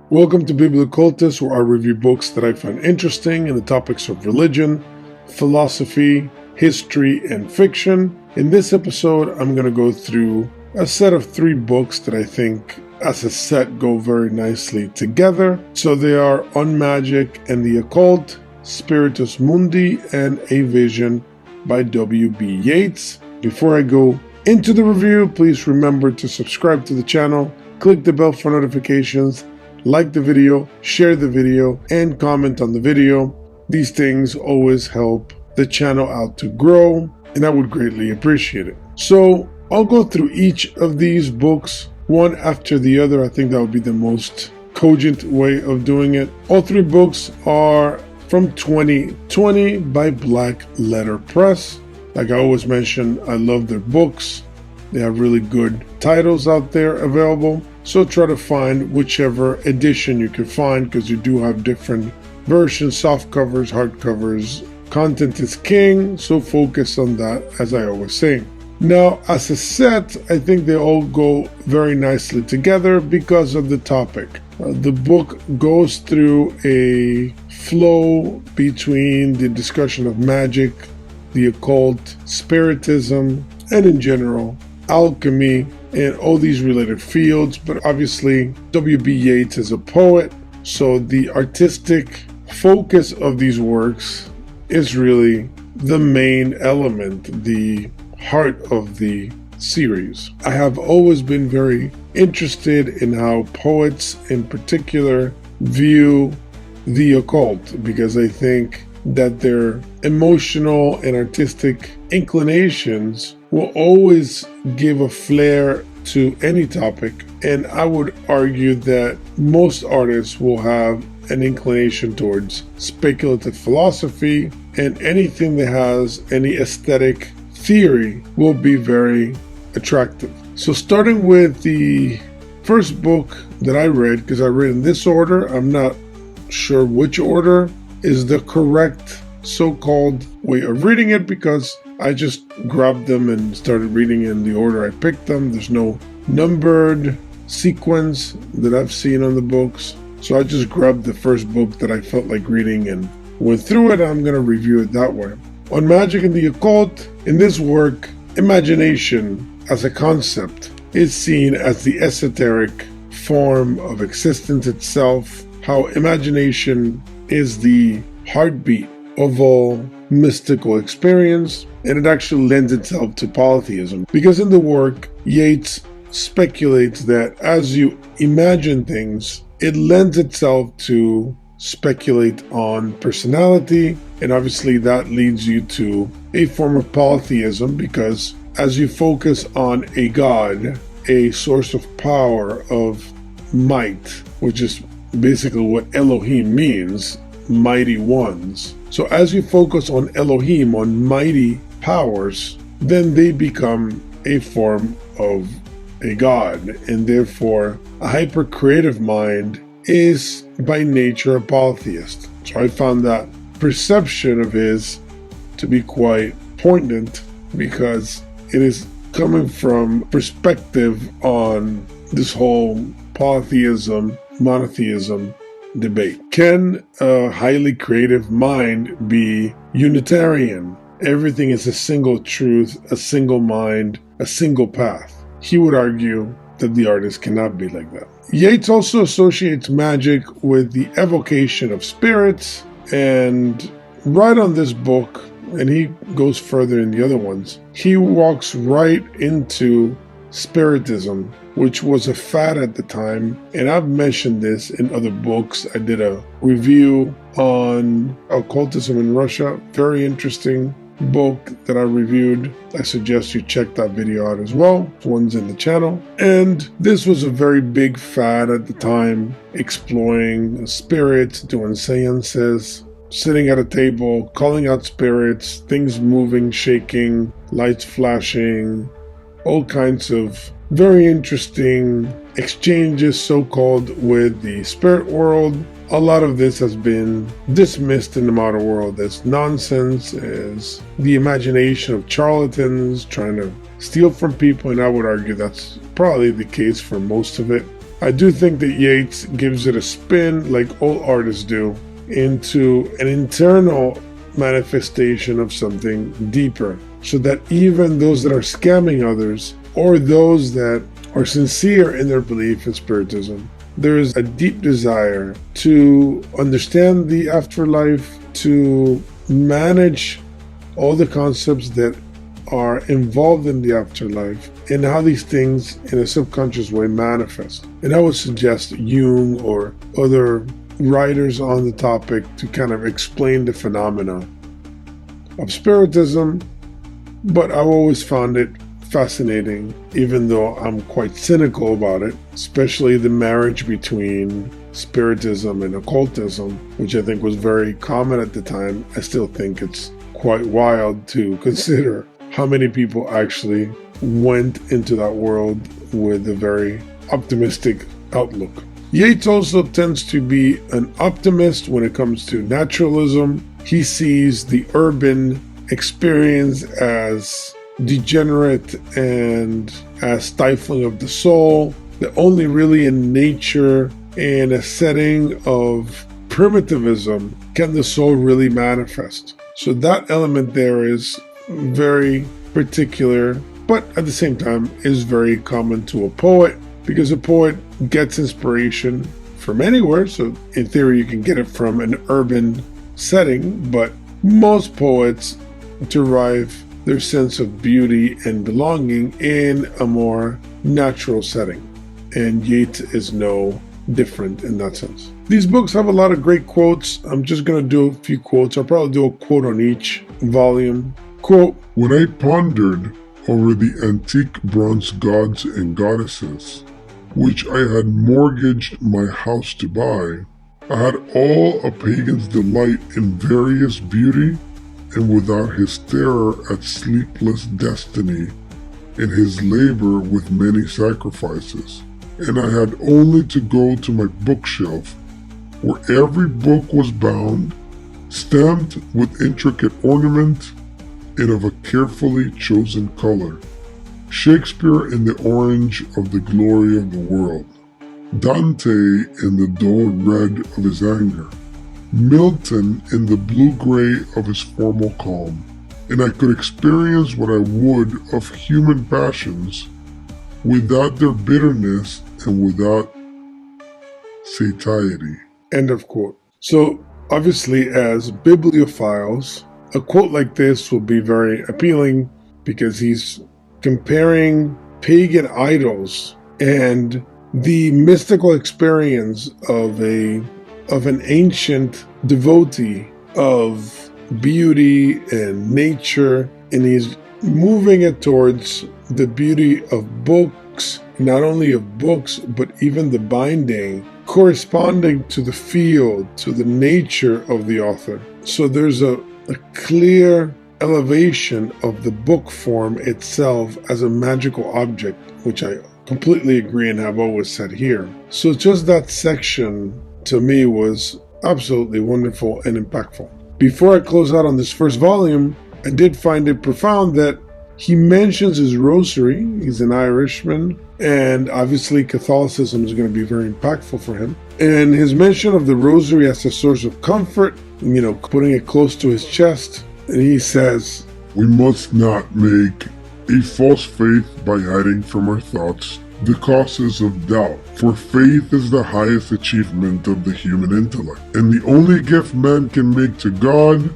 Welcome to Occultist, where I review books that I find interesting in the topics of religion, philosophy, history, and fiction. In this episode, I'm going to go through a set of 3 books that I think as a set go very nicely together. So they are On Magic and the Occult, Spiritus Mundi, and A Vision by W.B. Yeats. Before I go into the review, please remember to subscribe to the channel, click the bell for notifications, like the video, share the video, and comment on the video. These things always help the channel out to grow, and I would greatly appreciate it. So I'll go through each of these books one after the other. I think that would be the most cogent way of doing it. All 3 books are from 2020 by Black Letter Press. Like I always mention, I love their books. They have really good titles out there available. So try to find whichever edition you can find, because you do have different versions, soft covers, hard covers. Content is king, so focus on that, as I always say. Now, as a set, I think they all go very nicely together because of the topic. The book goes through a flow between the discussion of magic, the occult, spiritism, and in general, alchemy, and all these related fields. But obviously, W.B. Yeats is a poet, so the artistic focus of these works is really the main element, the heart of the series. I have always been very interested in how poets in particular view the occult, because I think that their emotional and artistic inclinations will always give a flair to any topic, and I would argue that most artists will have an inclination towards speculative philosophy, and anything that has any aesthetic theory will be very attractive. So starting with the first book that I read, because I read in this order, I'm not sure which order is the correct so-called way of reading it, because I just grabbed them and started reading in the order I picked them. There's no numbered sequence that I've seen on the books. So I just grabbed the first book that I felt like reading and went through it. I'm going to review it that way. On Magic and the Occult, in this work, imagination as a concept is seen as the esoteric form of existence itself, how imagination is the heartbeat of all mystical experience, and it actually lends itself to polytheism, because in the work, Yeats speculates that as you imagine things, it lends itself to speculate on personality, and obviously that leads you to a form of polytheism, because as you focus on a god, a source of power, of might, which is basically what Elohim means, mighty ones. So as you focus on Elohim, on mighty powers, then they become a form of a god, and therefore a hyper-creative mind is by nature a polytheist. So I found that perception of his to be quite poignant, because it is coming from perspective on this whole polytheism, monotheism debate. Can a highly creative mind be Unitarian? Everything is a single truth, a single mind, a single path. He would argue that the artist cannot be like that. Yeats also associates magic with the evocation of spirits, and right on this book, and he goes further in the other ones, he walks right into Spiritism, which was a fad at the time, and I've mentioned this in other books. I did a review on occultism in Russia, very interesting book that I reviewed. I suggest you check that video out as well. One's in the channel. And this was a very big fad at the time, exploring spirits, doing seances, sitting at a table, calling out spirits, things moving, shaking, lights flashing, all kinds of very interesting exchanges, so-called, with the spirit world. A lot of this has been dismissed in the modern world as nonsense, as the imagination of charlatans trying to steal from people, and I would argue that's probably the case for most of it. I do think that Yeats gives it a spin, like all artists do, into an internal manifestation of something deeper, so that even those that are scamming others, or those that are sincere in their belief in Spiritism, there is a deep desire to understand the afterlife, to manage all the concepts that are involved in the afterlife, and how these things in a subconscious way manifest. And I would suggest Jung or other writers on the topic to kind of explain the phenomena of Spiritism, but I've always found it fascinating, even though I'm quite cynical about it, especially the marriage between Spiritism and Occultism, which I think was very common at the time. I still think it's quite wild to consider how many people actually went into that world with a very optimistic outlook. Yeats also tends to be an optimist when it comes to naturalism. He sees the urban experience as degenerate and as stifling of the soul, that only really in nature and a setting of primitivism can the soul really manifest. So that element there is very particular, but at the same time is very common to a poet, because a poet gets inspiration from anywhere. So in theory, you can get it from an urban setting, but most poets derive their sense of beauty and belonging in a more natural setting. And Yeats is no different in that sense. These books have a lot of great quotes. I'm just going to do a few quotes. I'll probably do a quote on each volume. Quote, "When I pondered over the antique bronze gods and goddesses, which I had mortgaged my house to buy, I had all a pagan's delight in various beauty, and without his terror at sleepless destiny, and his labor with many sacrifices. And I had only to go to my bookshelf, where every book was bound, stamped with intricate ornament, and of a carefully chosen color. Shakespeare in the orange of the glory of the world, Dante in the dull red of his anger, Milton in the blue-gray of his formal calm, and I could experience what I would of human passions without their bitterness and without satiety." End of quote. So obviously, as bibliophiles, a quote like this will be very appealing, because he's comparing pagan idols and the mystical experience of an ancient devotee of beauty and nature, and he's moving it towards the beauty of books, not only of books, but even the binding, corresponding to the field, to the nature of the author. So there's a clear elevation of the book form itself as a magical object, which I completely agree and have always said here. So just that section to me was absolutely wonderful and impactful. Before I close out on this first volume, I did find it profound that he mentions his rosary. He's an Irishman, and obviously Catholicism is going to be very impactful for him. And his mention of the rosary as a source of comfort, putting it close to his chest, and he says, "We must not make a false faith by hiding from our thoughts the causes of doubt, for faith is the highest achievement of the human intellect, and the only gift man can make to God,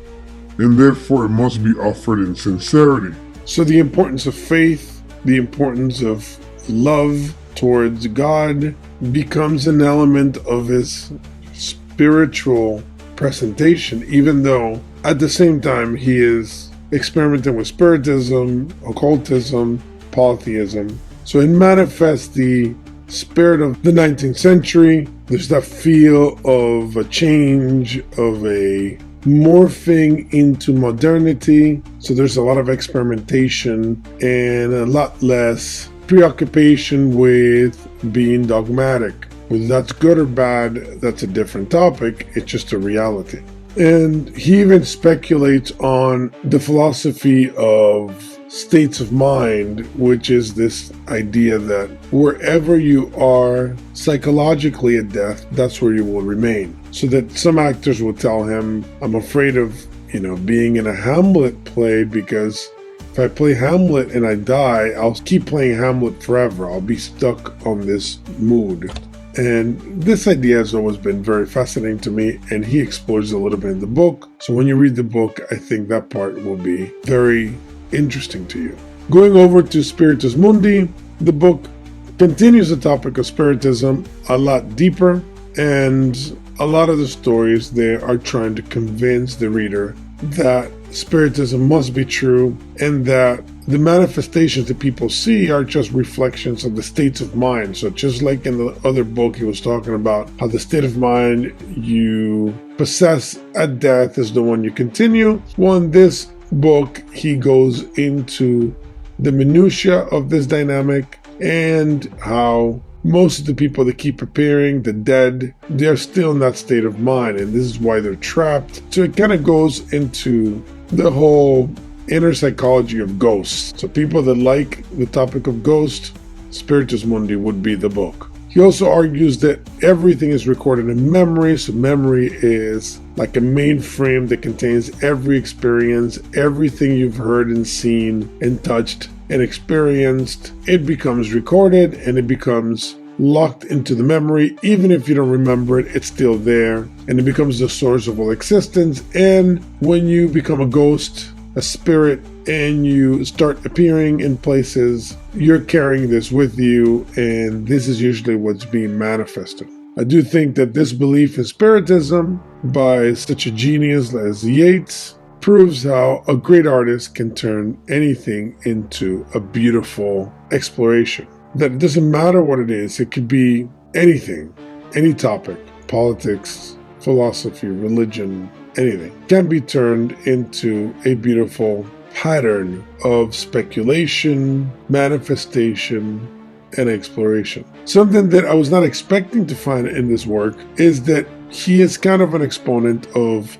and therefore it must be offered in sincerity." So the importance of faith, the importance of love towards God becomes an element of his spiritual presentation, even though at the same time he is experimenting with Spiritism, Occultism, polytheism. So it manifests the spirit of the 19th century. There's that feel of a change, of a morphing into modernity. So there's a lot of experimentation and a lot less preoccupation with being dogmatic. Whether that's good or bad, that's a different topic. It's just a reality. And he even speculates on the philosophy of states of mind, which is this idea that wherever you are psychologically at death, that's where you will remain. So that some actors will tell him, I'm afraid of, being in a Hamlet play, because if I play Hamlet and I die, I'll keep playing Hamlet forever. I'll be stuck on this mood. And this idea has always been very fascinating to me, and he explores a little bit in the book. So when you read the book, I think that part will be very interesting to you. Going over to Spiritus Mundi, the book continues the topic of Spiritism a lot deeper, and a lot of the stories there are trying to convince the reader that Spiritism must be true, and that the manifestations that people see are just reflections of the states of mind. So just like in the other book, he was talking about how the state of mind you possess at death is the one you continue. Well, in this book, he goes into the minutiae of this dynamic and how most of the people that keep appearing, the dead, they're still in that state of mind, and this is why they're trapped. So it kind of goes into the whole inner psychology of ghosts. So people that like the topic of ghosts, Spiritus Mundi would be the book. He also argues that everything is recorded in memory. So memory is like a mainframe that contains every experience, everything you've heard and seen and touched and experienced. It becomes recorded and it becomes locked into the memory. Even if you don't remember it, it's still there, and it becomes the source of all existence. And when you become a ghost, a spirit, and you start appearing in places, you're carrying this with you, and this is usually what's being manifested. I do think that this belief in Spiritism by such a genius as Yeats proves how a great artist can turn anything into a beautiful exploration. That it doesn't matter what it is, it could be anything, any topic, politics, philosophy, religion, anything, can be turned into a beautiful pattern of speculation, manifestation, and exploration. Something that I was not expecting to find in this work is that he is kind of an exponent of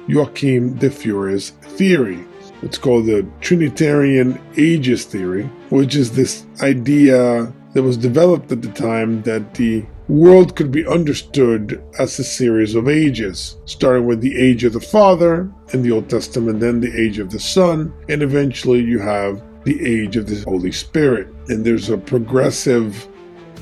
Joachim de Fourier's theory. It's called the Trinitarian Ages theory, which is this idea that was developed at the time that the world could be understood as a series of ages, starting with the age of the Father in the Old Testament, then the age of the Son, and eventually you have the age of the Holy Spirit. And there's a progressive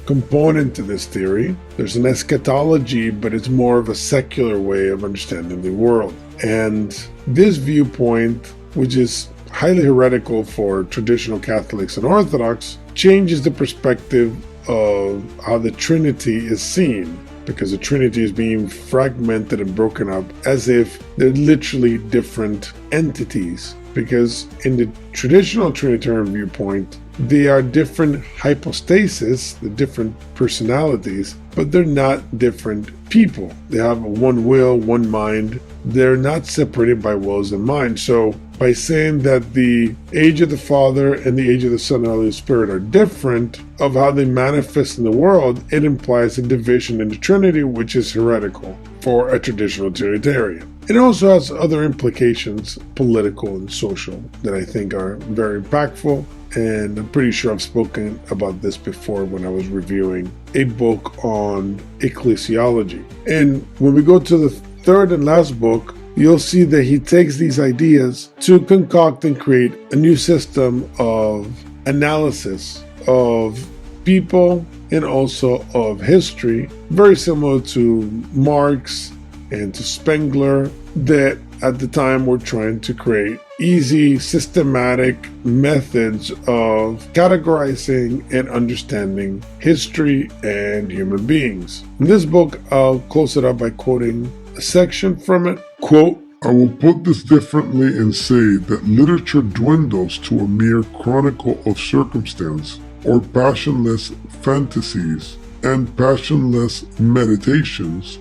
component to this theory. There's an eschatology, but it's more of a secular way of understanding the world. And this viewpoint, which is highly heretical for traditional Catholics and Orthodox, changes the perspective of how the Trinity is seen, because the Trinity is being fragmented and broken up as if they're literally different entities. Because in the traditional Trinitarian viewpoint, they are different hypostases, the different personalities, but they're not different people. They have one will, one mind. They're not separated by wills and minds. So by saying that the age of the Father and the age of the Son and the Holy Spirit are different of how they manifest in the world, it implies a division in the Trinity, which is heretical for a traditional Trinitarian. It also has other implications, political and social, that I think are very impactful. And I'm pretty sure I've spoken about this before when I was reviewing a book on ecclesiology. And when we go to the third and last book, you'll see that he takes these ideas to concoct and create a new system of analysis of people and also of history, very similar to Marx and to Spengler, that at the time were trying to create easy, systematic methods of categorizing and understanding history and human beings. In this book, I'll close it up by quoting a section from it. Quote, I will put this differently and say that literature dwindles to a mere chronicle of circumstance, or passionless fantasies and passionless meditations,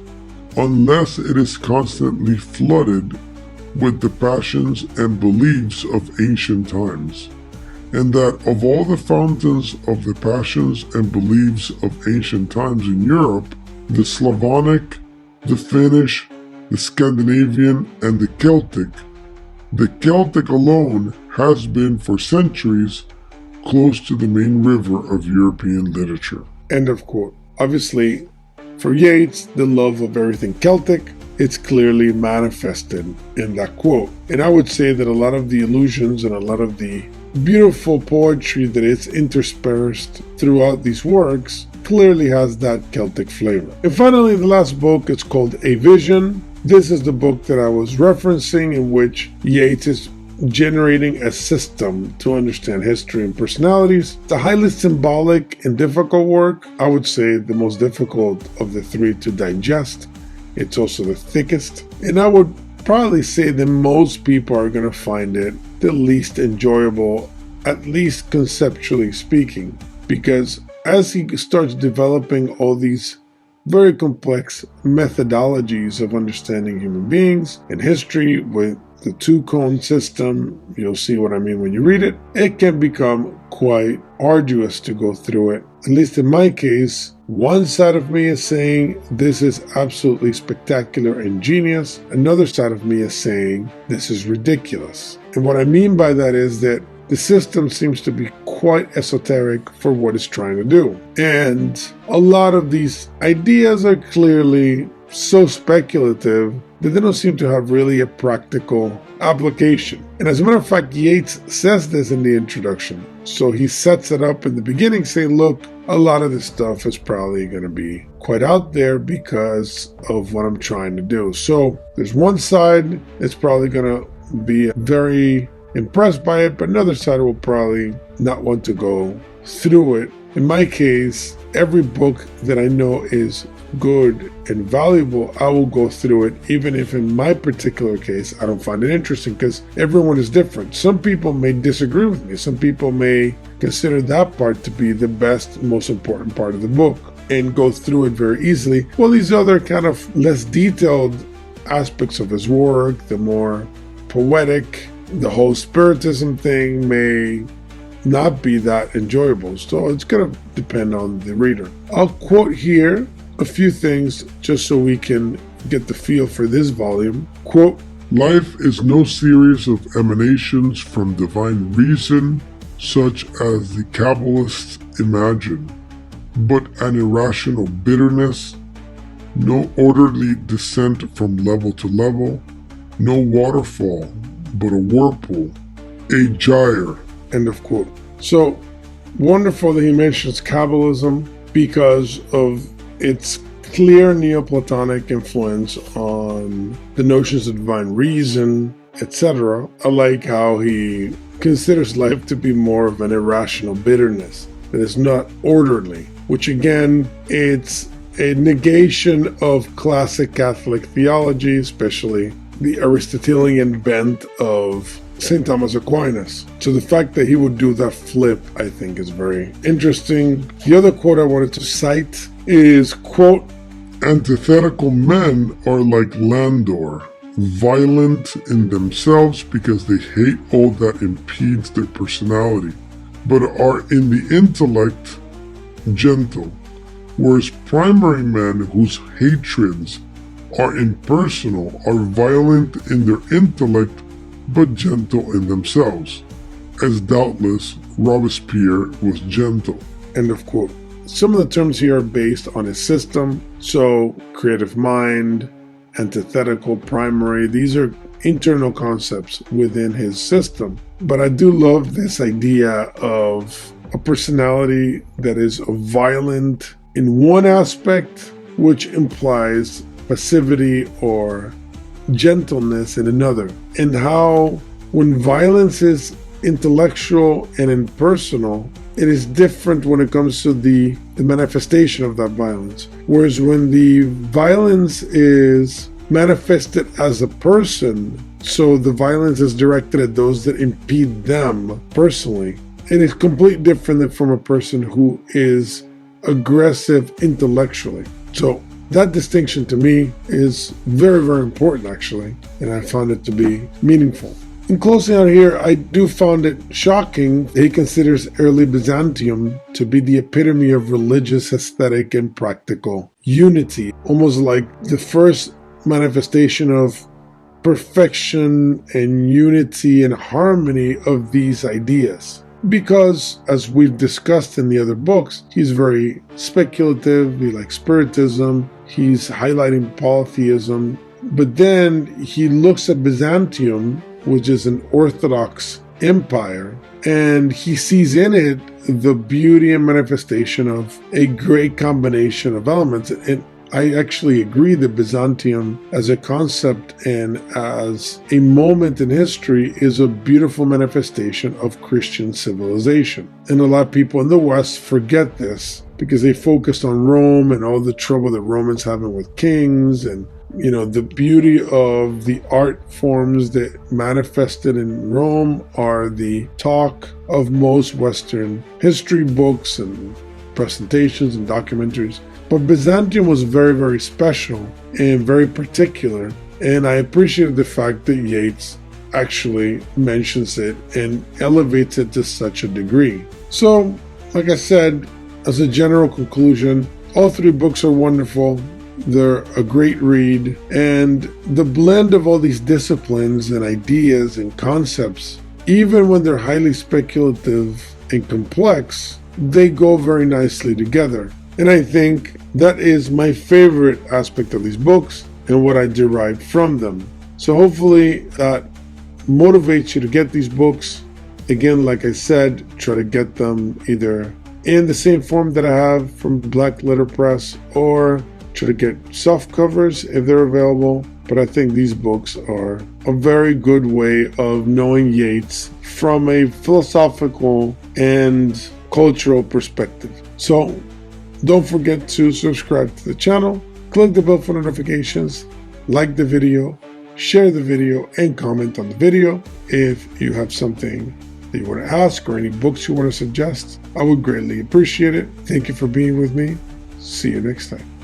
unless it is constantly flooded with the passions and beliefs of ancient times, and that of all the fountains of the passions and beliefs of ancient times in Europe, the Slavonic, the Finnish, the Scandinavian, and the Celtic The Celtic alone has been for centuries close to the main river of European literature. End of quote. Obviously, for Yeats, the love of everything Celtic, it's clearly manifested in that quote. And I would say that a lot of the allusions and a lot of the beautiful poetry that is interspersed throughout these works clearly has that Celtic flavor. And finally, the last book is called A Vision. This is the book that I was referencing, in which Yeats is generating a system to understand history and personalities. It's a highly symbolic and difficult work. I would say the most difficult of the three to digest. It's also the thickest. And I would probably say that most people are going to find it the least enjoyable, at least conceptually speaking, because as he starts developing all these very complex methodologies of understanding human beings and history with the two-cone system, you'll see what I mean when you read it, it can become quite arduous to go through it. At least in my case, one side of me is saying this is absolutely spectacular and genius. Another side of me is saying this is ridiculous. And what I mean by that is that the system seems to be quite esoteric for what it's trying to do. And a lot of these ideas are clearly so speculative that they don't seem to have really a practical application. And as a matter of fact, Yeats says this in the introduction. So he sets it up in the beginning, saying, look, a lot of this stuff is probably going to be quite out there because of what I'm trying to do. So there's one side that's probably going to be very impressed by it, but another side will probably not want to go through it. In my case, every book that I know is good and valuable, I will go through it, even if in my particular case I don't find it interesting, because everyone is different. Some people may disagree with me. Some people may consider that part to be the best, most important part of the book and go through it very easily. Well, these other kind of less detailed aspects of his work, the more poetic, the whole Spiritism thing may not be that enjoyable. So it's going to depend on the reader. I'll quote here a few things just so we can get the feel for this volume. Quote, life is no series of emanations from divine reason, such as the Kabbalists imagine, but an irrational bitterness, no orderly descent from level to level, no waterfall, but a whirlpool, a gyre. End of quote. So wonderful that he mentions Kabbalism because of its clear Neoplatonic influence on the notions of divine reason, etc. I like how he considers life to be more of an irrational bitterness that is not orderly, which again, it's a negation of classic Catholic theology, especially the Aristotelian bent of St. Thomas Aquinas. So the fact that he would do that flip, I think, is very interesting. The other quote I wanted to cite is, quote, antithetical men are like Landor, violent in themselves because they hate all that impedes their personality, but are in the intellect gentle, whereas primary men whose hatreds are impersonal are violent in their intellect but gentle in themselves, as doubtless Robespierre was gentle. End of quote. Some of the terms here are based on his system. So creative mind, antithetical, primary, these are internal concepts within his system. But I do love this idea of a personality that is violent in one aspect, which implies passivity or gentleness in another, and how when violence is intellectual and impersonal, it is different when it comes to the manifestation of that violence. Whereas when the violence is manifested as a person, so the violence is directed at those that impede them personally, it is completely different than from a person who is aggressive intellectually. So that distinction to me is very, very important, actually, and I found it to be meaningful. In closing out here, I do find it shocking that he considers early Byzantium to be the epitome of religious, aesthetic, and practical unity, almost like the first manifestation of perfection and unity and harmony of these ideas. Because, as we've discussed in the other books, he's very speculative, he likes Spiritism, he's highlighting polytheism, but then he looks at Byzantium, which is an Orthodox empire, and he sees in it the beauty and manifestation of a great combination of elements. And I actually agree that Byzantium as a concept and as a moment in history is a beautiful manifestation of Christian civilization. And a lot of people in the West forget this because they focused on Rome and all the trouble that Romans having with kings and, you know, the beauty of the art forms that manifested in Rome are the talk of most Western history books and presentations and documentaries. But Byzantium was very, very special and very particular, and I appreciated the fact that Yeats actually mentions it and elevates it to such a degree. So, like I said, as a general conclusion, all three books are wonderful. They're a great read, and the blend of all these disciplines and ideas and concepts, even when they're highly speculative and complex, they go very nicely together. And I think that is my favorite aspect of these books and what I derived from them. So hopefully that motivates you to get these books. Again, like I said, try to get them either in the same form that I have from Black Letter Press or try to get soft covers if they're available. But I think these books are a very good way of knowing Yeats from a philosophical and cultural perspective. So don't forget to subscribe to the channel, click the bell for notifications, like the video, share the video, and comment on the video. If you have something that you want to ask or any books you want to suggest, I would greatly appreciate it. Thank you for being with me. See you next time.